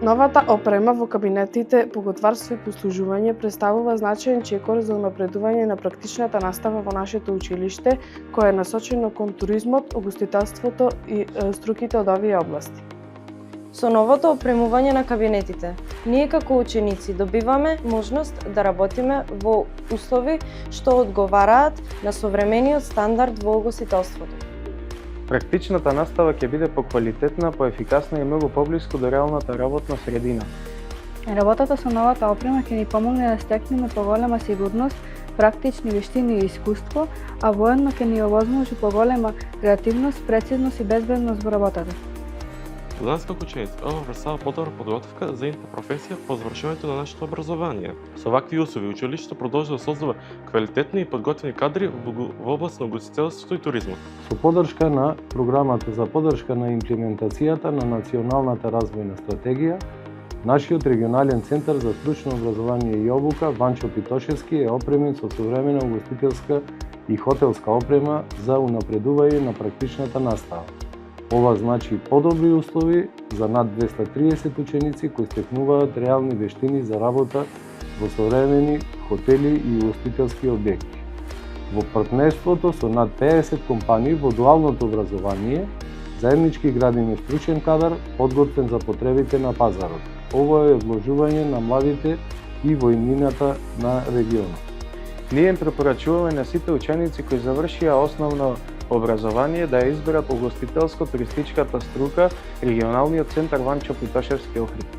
Новата опрема во кабинетите по готварство и послужување представува значаен чекор за унапредување на практичната настава во нашето училиште, кој е насочено кон туризмот, угостителството и струките од овие области. Со новото опремување на кабинетите, ние како ученици добиваме можност да работиме во услови што одговараат на современиот стандард во угостителството. Практичната настава ќе биде поквалитетна, поефикасна и многу поблиску до реалната работна средина. Работата со новата опрема ќе ни помогне да стекнеме поголема сигурност, практични вештини и искуство, а воедно ќе ни овозможи поголема креативност, прецизност и безбедност во работата. За нас како ученици, ова представува подобра подготовка за идната професија по завршувањето на нашето образование. Со вакви услови училиштето продолжува да создава квалитетни и подготвени кадри во област на угостителството и туризмот. Со поддршка на програмата за поддршка на имплементацијата на Националната развојна стратегија, нашиот регионален центар за стручно образование и обука Ванчо Питошевски е опремен со современа угостителска и хотелска опрема за унапредување на практичната настава. Ова значи подобри услови за над 230 ученици кои стекнуваат реални вештини за работа во современи хотели и угостителски објекти. Во партнерството со над 50 компании во дуалното образование, заеднички градиме стручен кадар подготвен за потребите на пазарот. Ово е вложување на младите и во иднината на регионот. Ние им препорачуваме на сите ученици кои завршија основно образование да ја изберат угостителско-туристичката струка регионалниот центар Ванчо Питошевски Охрид.